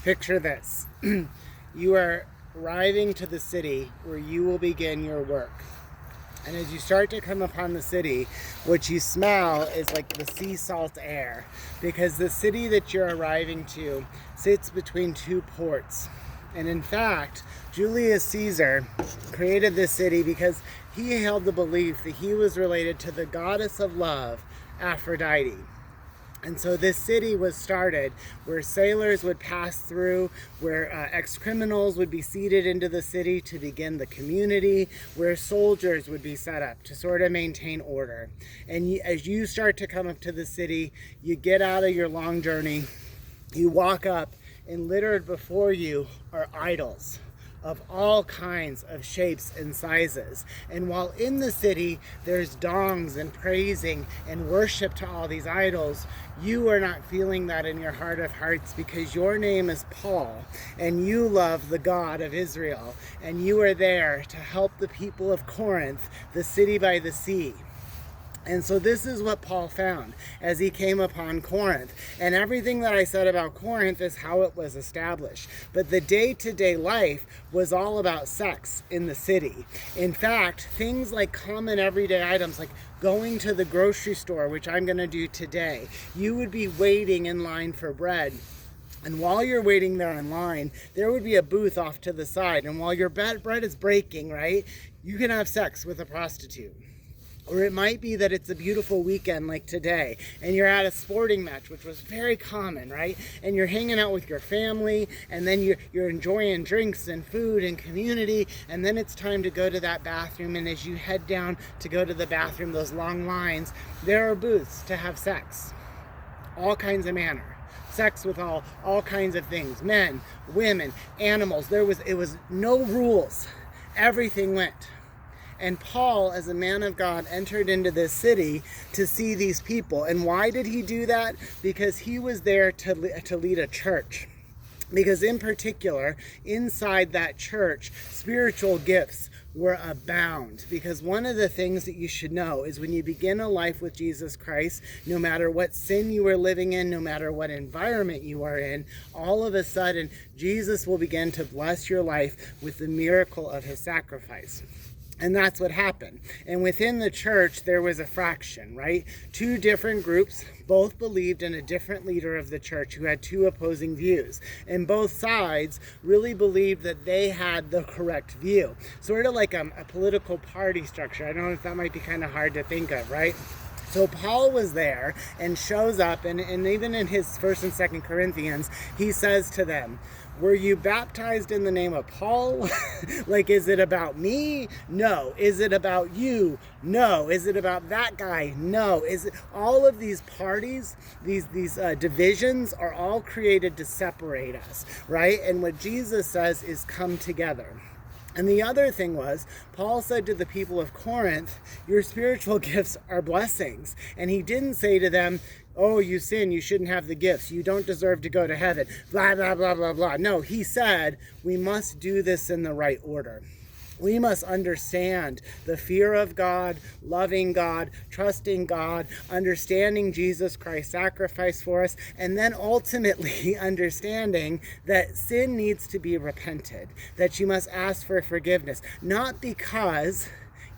Picture this. You are arriving to the city where you will begin your work. And as you start to come upon the city, what you smell is like the sea salt air, because the city that you're arriving to sits between two ports. And in fact, Julius Caesar created this city because he held the belief that he was related to the goddess of love, Aphrodite. And so this city was started where sailors would pass through, where ex-criminals would be seated into the city to begin the community, where soldiers would be set up to sort of maintain order. And as you start to come up to the city, you get out of your long journey, you walk up, and littered before you are idols of all kinds of shapes and sizes. And while in the city there's dongs and praising and worship to all these idols, you are not feeling that in your heart of hearts, because your name is Paul and you love the God of Israel, and you are there to help the people of Corinth, the city by the sea. And so this is what Paul found as he came upon Corinth. And everything that I said about Corinth is how it was established. But the day-to-day life was all about sex in the city. In fact, things like common everyday items like going to the grocery store, which I'm going to do today, you would be waiting in line for bread. And while you're waiting there in line, there would be a booth off to the side. And while your bread is breaking, right, you can have sex with a prostitute. Or it might be that it's a beautiful weekend like today, and you're at a sporting match, which was very common, right? And you're hanging out with your family, and then you're enjoying drinks and food and community, and then it's time to go to that bathroom. And as you head down to go to the bathroom, those long lines, there are booths to have sex, all kinds of manner. Sex with all kinds of things, men, women, animals. It was no rules. Everything went. And Paul, as a man of God, entered into this city to see these people. And why did he do that? Because he was there to lead a church. Because in particular, inside that church, spiritual gifts were abound. Because one of the things that you should know is when you begin a life with Jesus Christ, no matter what sin you are living in, no matter what environment you are in, all of a sudden, Jesus will begin to bless your life with the miracle of his sacrifice. And that's what happened. And within the church, there was a fraction, right? Two different groups, both believed in a different leader of the church who had two opposing views. And both sides really believed that they had the correct view. Sort of like a political party structure. I don't know if that might be kind of hard to think of, right? So Paul was there and shows up, and even in his 1st and 2nd Corinthians, he says to them, were you baptized in the name of Paul? Like, is it about me? No. Is it about you? No. Is it about that guy? No. Is it all of these parties, these divisions are all created to separate us, right? And what Jesus says is come together. And the other thing was, Paul said to the people of Corinth, your spiritual gifts are blessings. And he didn't say to them, oh, you sin, you shouldn't have the gifts, you don't deserve to go to heaven, blah, blah, blah, blah, blah. No, he said, we must do this in the right order. We must understand the fear of God, loving God, trusting God, understanding Jesus Christ's sacrifice for us, and then ultimately understanding that sin needs to be repented, that you must ask for forgiveness, not because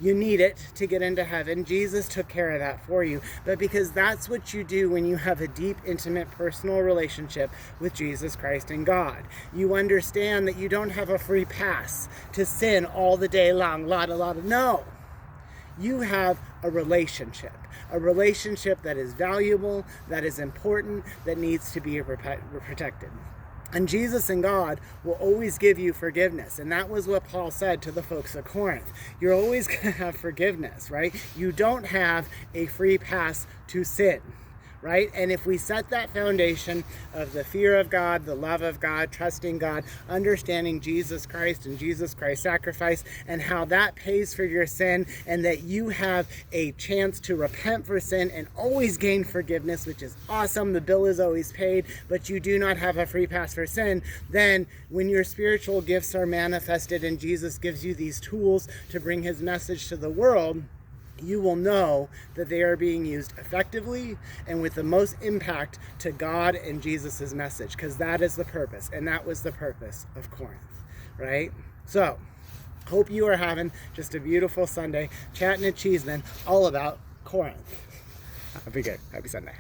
you need it to get into heaven. Jesus took care of that for you. But because that's what you do when you have a deep, intimate, personal relationship with Jesus Christ and God. You understand that you don't have a free pass to sin all the day long. No. You have a relationship that is valuable, that is important, that needs to be protected. And Jesus and God will always give you forgiveness. And that was what Paul said to the folks at Corinth. You're always going to have forgiveness, right? You don't have a free pass to sin, right? And if we set that foundation of the fear of God, the love of God, trusting God, understanding Jesus Christ and Jesus Christ's sacrifice, and how that pays for your sin, and that you have a chance to repent for sin and always gain forgiveness, which is awesome. The bill is always paid, but you do not have a free pass for sin. Then when your spiritual gifts are manifested and Jesus gives you these tools to bring his message to the world, you will know that they are being used effectively and with the most impact to God and Jesus's message, because that is the purpose, and that was the purpose of Corinth, right? So, hope you are having just a beautiful Sunday, chatting at Cheesman all about Corinth. Be good. Happy Sunday.